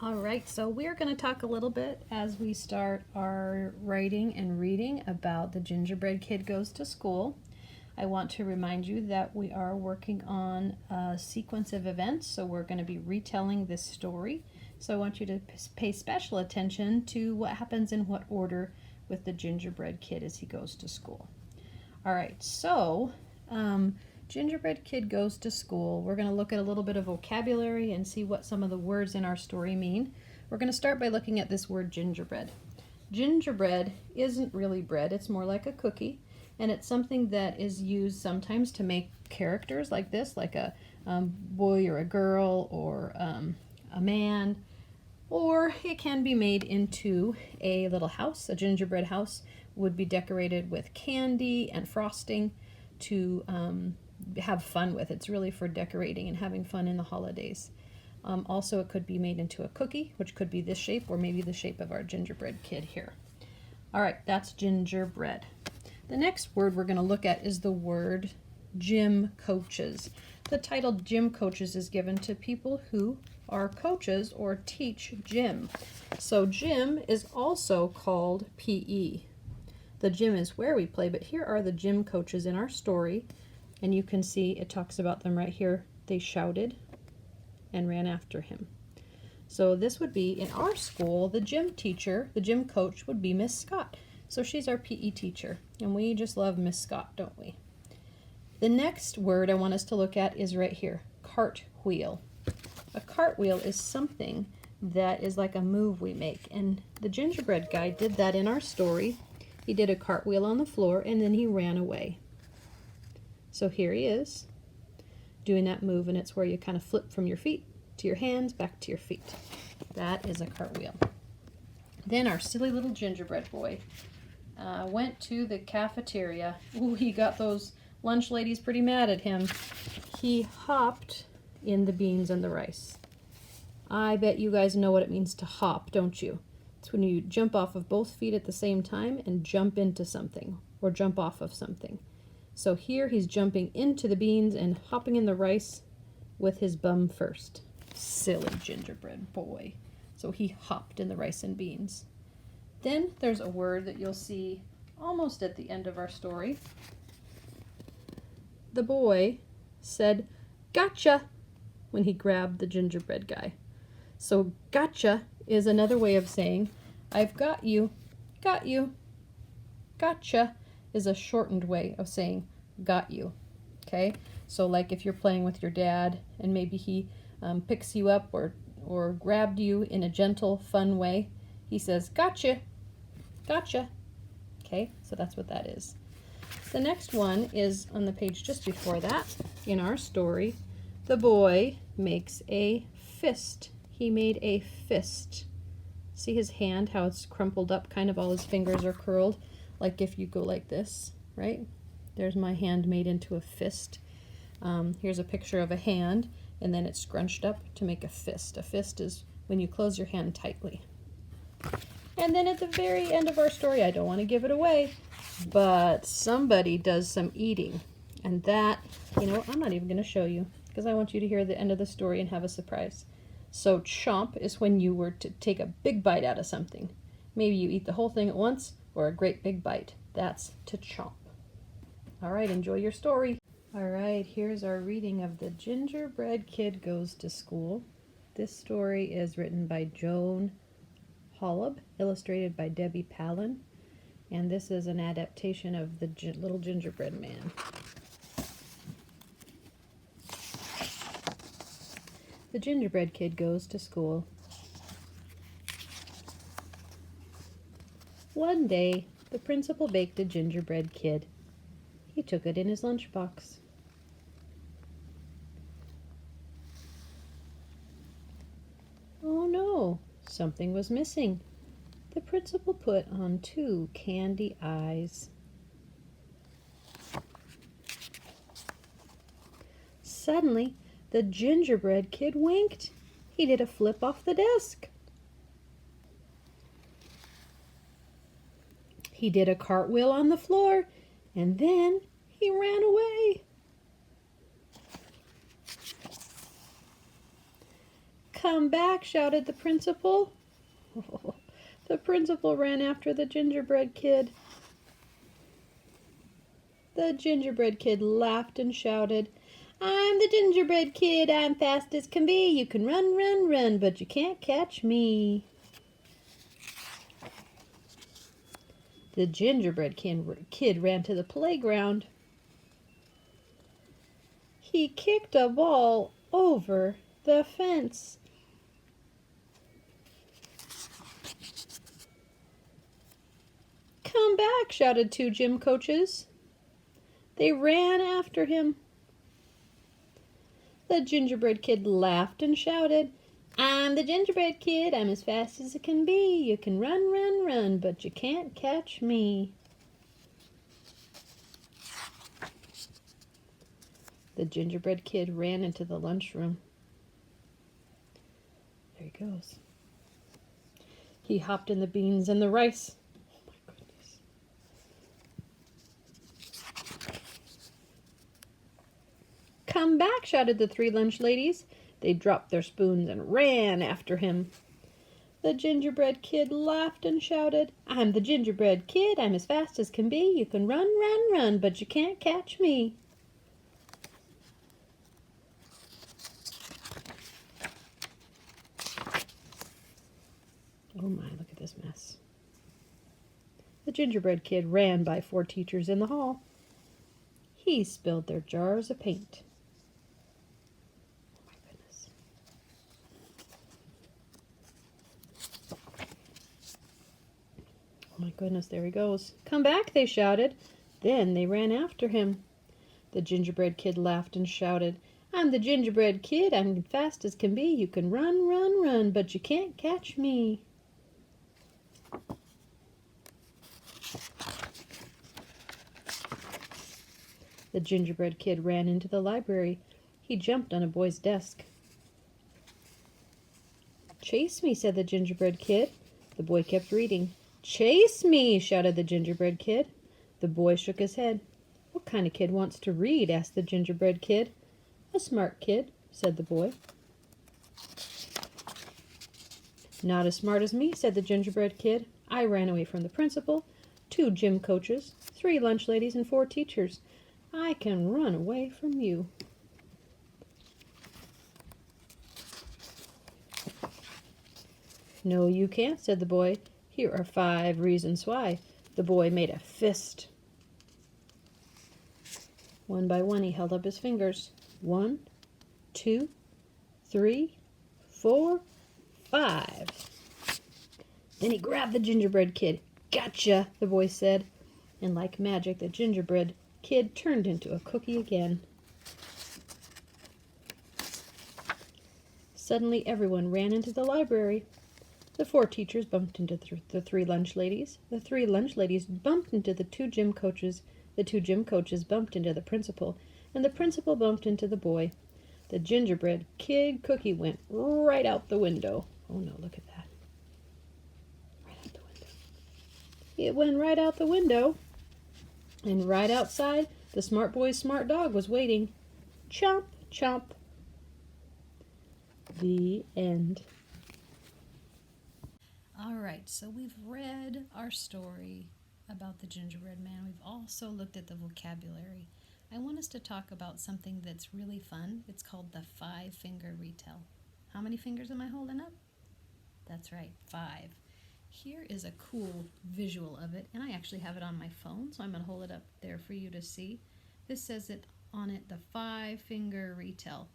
All right, so we're going to talk a little bit as we start our writing and reading about The Gingerbread Kid Goes to School. I want to remind you that we are working on a sequence of events, so we're going to be retelling this story. So I want you to pay special attention to what happens in what order with the gingerbread kid as he goes to school. All right, so Gingerbread Kid Goes to School. We're going to look at a little bit of vocabulary and see what some of the words in our story mean. We're going to start by looking at this word gingerbread. Gingerbread isn't really bread, it's more like a cookie, and it's something that is used sometimes to make characters like this, like a boy or a girl or a man, or it can be made into a little house. A gingerbread house would be decorated with candy and frosting to have fun with. It's really for decorating and having fun in the holidays. Also, it could be made into a cookie, which could be this shape or maybe the shape of our gingerbread kid here. All right, that's gingerbread. The next word we're going to look at is the word gym coaches. The title gym coaches is given to people who are coaches or teach gym. So gym is also called PE. The gym is where we play, but here are the gym coaches in our story. And you can see it talks about them right here. They shouted and ran after him. So this would be, in our school, the gym teacher, the gym coach would be Miss Scott. So she's our PE teacher, and we just love Miss Scott, don't we? The next word I want us to look at is right here, cartwheel. A cartwheel is something that is like a move we make, and the gingerbread guy did that in our story. He did a cartwheel on the floor, and then he ran away. So here he is doing that move, and it's where you kind of flip from your feet to your hands, back to your feet. That is a cartwheel. Then our silly little gingerbread boy went to the cafeteria. Ooh, he got those lunch ladies pretty mad at him. He hopped in the beans and the rice. I bet you guys know what it means to hop, don't you? It's when you jump off of both feet at the same time and jump into something or jump off of something. So here he's jumping into the beans and hopping in the rice with his bum first. Silly gingerbread boy. So he hopped in the rice and beans. Then there's a word that you'll see almost at the end of our story. The boy said, "Gotcha," when he grabbed the gingerbread guy. So gotcha is another way of saying, I've got you, got you. Gotcha is a shortened way of saying got you. Okay, so like if you're playing with your dad and maybe he picks you up or grabbed you in a gentle, fun way, he says gotcha, gotcha. Okay, so that's what that is. The next one is on the page just before that. In our story, the boy makes a fist. He made a fist. See his hand, how it's crumpled up, kind of all his fingers are curled, like if you go like this, right? There's my hand made into a fist. Here's a picture of a hand, and then it's scrunched up to make a fist. A fist is when you close your hand tightly. And then at the very end of our story, I don't want to give it away, but somebody does some eating. And that, you know, I'm not even going to show you because I want you to hear the end of the story and have a surprise. So chomp is when you were to take a big bite out of something. Maybe you eat the whole thing at once or a great big bite. That's to chomp. All right, enjoy your story. All right, here's our reading of The Gingerbread Kid Goes to School. This story is written by Joan Holub, illustrated by Debbie Palin, and this is an adaptation of The Little Gingerbread Man. The Gingerbread Kid Goes to School. One day, the principal baked a gingerbread kid. He took it in his lunchbox. Oh no, something was missing. The principal put on 2 candy eyes. Suddenly, the gingerbread kid winked. He did a flip off the desk. He did a cartwheel on the floor, and then he ran away. "Come back!" shouted the principal. The principal ran after the gingerbread kid. The gingerbread kid laughed and shouted, "I'm the gingerbread kid. I'm fast as can be. You can run, run, run, but you can't catch me." The gingerbread kid ran to the playground. He kicked a ball over the fence. "Come back!" shouted two gym coaches. They ran after him. The gingerbread kid laughed and shouted, "I'm the gingerbread kid. I'm as fast as it can be. You can run, run, run, but you can't catch me." The gingerbread kid ran into the lunchroom. There he goes. He hopped in the beans and the rice. Oh my goodness. "Come back!" shouted the three lunch ladies. They dropped their spoons and ran after him. The gingerbread kid laughed and shouted, "I'm the gingerbread kid. I'm as fast as can be. You can run, run, run, but you can't catch me." Oh my, look at this mess. The gingerbread kid ran by four teachers in the hall. He spilled their jars of paint. Oh my goodness. Oh my goodness, there he goes. "Come back!" they shouted. Then they ran after him. The gingerbread kid laughed and shouted, "I'm the gingerbread kid. I'm fast as can be. You can run, run, run, but you can't catch me." The gingerbread kid ran into the library. He jumped on a boy's desk. "Chase me," said the gingerbread kid. The boy kept reading. "Chase me," shouted the gingerbread kid. The boy shook his head. "What kind of kid wants to read?" asked the gingerbread kid. "A smart kid," said the boy. "Not as smart as me," said the gingerbread kid. "I ran away from the principal, two gym coaches, three lunch ladies, and four teachers. I can run away from you." "No, you can't," said the boy. "Here are 5 reasons why." The boy made a fist. One by one he held up his fingers. 1, 2, 3, 4, 5. Then he grabbed the gingerbread kid. "Gotcha," the boy said. And like magic, the gingerbread kid turned into a cookie again. Suddenly everyone ran into the library. The 4 teachers bumped into the 3 lunch ladies. The 3 lunch ladies bumped into the 2 gym coaches. The 2 gym coaches bumped into the principal, and the principal bumped into the boy. The gingerbread kid cookie went right out the window. Oh no, look at that. Right out the window. It went right out the window. And right outside, the smart boy's smart dog was waiting. Chomp, chomp. The end. All right, so we've read our story about the gingerbread man. We've also looked at the vocabulary. I want us to talk about something that's really fun. It's called the 5-finger retell. How many fingers am I holding up? That's right, 5. Here is a cool visual of it, and I actually have it on my phone, so I'm going to hold it up there for you to see. This says it on it, the 5-finger retell.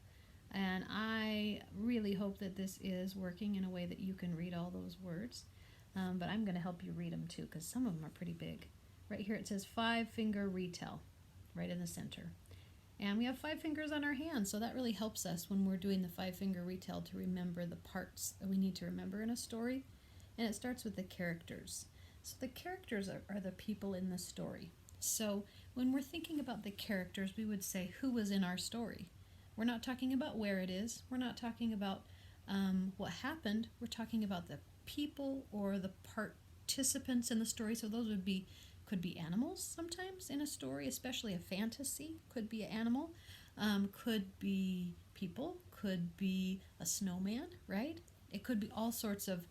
And I really hope that this is working in a way that you can read all those words. But I'm going to help you read them too, because some of them are pretty big. Right here it says 5-finger retell, right in the center. And we have 5 fingers on our hands, so that really helps us when we're doing the 5-finger retell to remember the parts that we need to remember in a story. And it starts with the characters. So the characters are the people in the story. So when we're thinking about the characters, we would say, who was in our story? We're not talking about where it is. We're not talking about what happened. We're talking about the people or the participants in the story. So those could be animals sometimes in a story, especially a fantasy. Could be an animal. Could be people. could be a snowman, right? It could be all sorts of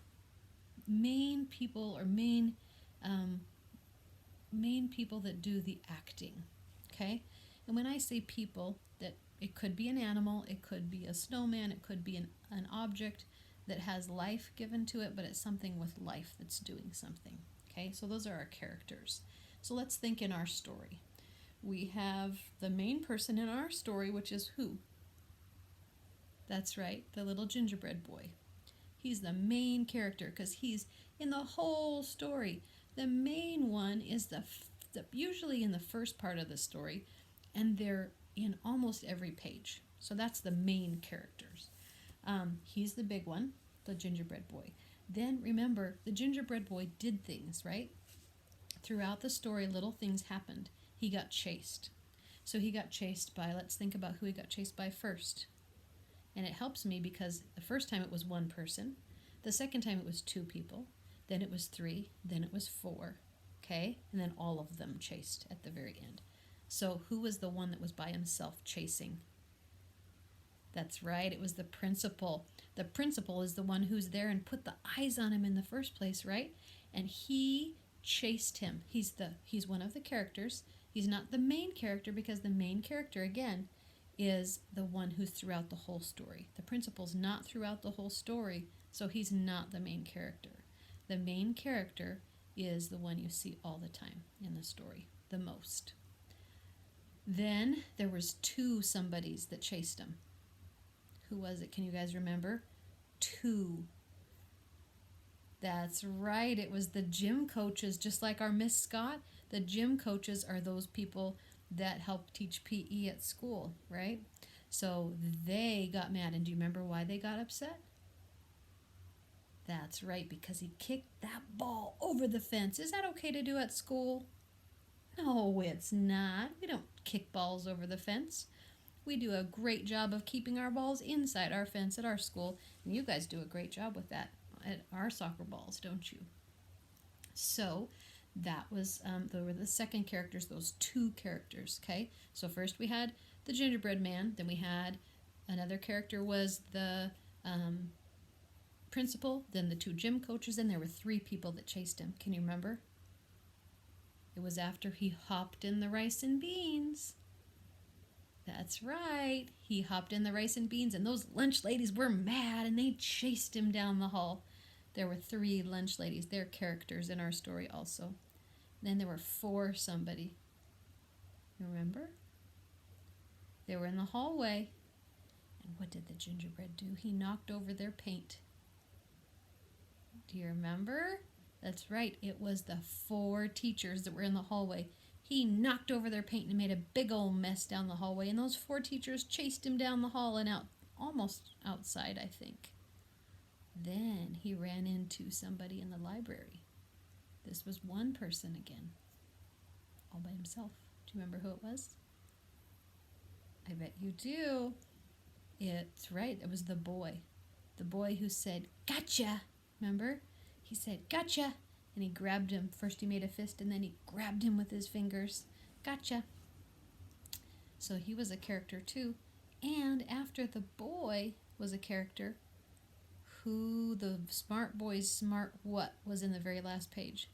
main people or main people that do the acting, okay? And when I say people, that it could be an animal, it could be a snowman, it could be an object that has life given to it, but it's something with life that's doing something, okay? So those are our characters. So let's think in our story. We have the main person in our story, which is who? That's right, the little gingerbread boy. He's the main character because he's in the whole story. The main one is usually in the first part of the story, and they're in almost every page. So that's the main characters. He's the big one, the gingerbread boy. Then remember, the gingerbread boy did things, right? Throughout the story, little things happened. He got chased. So he got chased by, let's think about who he got chased by first. And it helps me because the first time it was one person, the second time it was two people, then it was three, then it was four, okay? And then all of them chased at the very end. So who was the one that was by himself chasing? That's right, it was the principal. The principal is the one who's there and put the eyes on him in the first place, right? And he chased him. He's one of the characters. He's not the main character because the main character, again, is the one who's throughout the whole story. The principal's not throughout the whole story, so he's not the main character. The main character is the one you see all the time in the story, the most. Then there was two somebodies that chased him. Who was it? Can you guys remember? Two. That's right, it was the gym coaches, just like our Miss Scott. The gym coaches are those people that help teach PE at school, right? So they got mad. And do you remember why they got upset? That's right, because he kicked that ball over the fence. Is that okay to do at school? No, it's not. We don't kick balls over the fence. We do a great job of keeping our balls inside our fence at our school. And you guys do a great job with that at our soccer balls, don't you? So that was, they were the second characters, those two characters, okay? So first we had the gingerbread man, then we had another character was the principal, then the two gym coaches, and there were three people that chased him. Can you remember? It was after he hopped in the rice and beans. That's right. He hopped in the rice and beans, and those lunch ladies were mad, and they chased him down the hall. There were three lunch ladies. They're characters in our story also. Then there were four somebody. Remember? They were in the hallway. And what did the gingerbread do? He knocked over their paint. Do you remember? That's right. It was the four teachers that were in the hallway. He knocked over their paint and made a big old mess down the hallway. And those four teachers chased him down the hall and out, almost outside, I think. Then he ran into somebody in the library. This was one person again, all by himself. Do you remember who it was? I bet you do. It's right, it was the boy. The boy who said, "Gotcha!" Remember? He said, "Gotcha!" And he grabbed him. First he made a fist and then he grabbed him with his fingers. Gotcha! So he was a character too. And after the boy was a character, who the smart boy's smart what was in the very last page?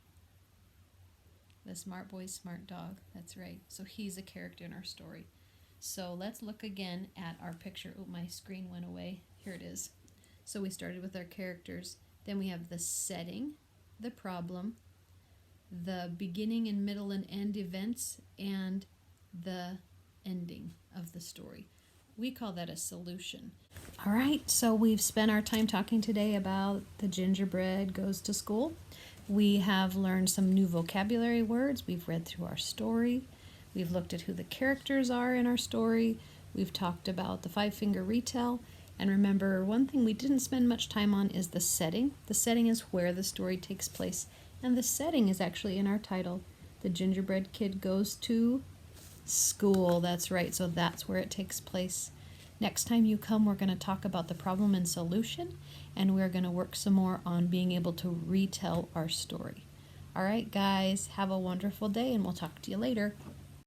The smart boy's smart dog. That's right. So he's a character in our story. So let's look again at our picture. Oh, my screen went away. Here it is. So we started with our characters. Then we have the setting, the problem, the beginning and middle and end events, and the ending of the story. We call that a solution. All right, so we've spent our time talking today about the gingerbread goes to school. We have learned some new vocabulary words. We've read through our story. We've looked at who the characters are in our story. We've talked about the five-finger retell. And remember, one thing we didn't spend much time on is the setting. The setting is where the story takes place. And the setting is actually in our title. The Gingerbread Kid Goes to School. That's right, so that's where it takes place. Next time you come, we're going to talk about the problem and solution, and we're going to work some more on being able to retell our story. All right, guys, have a wonderful day, and we'll talk to you later.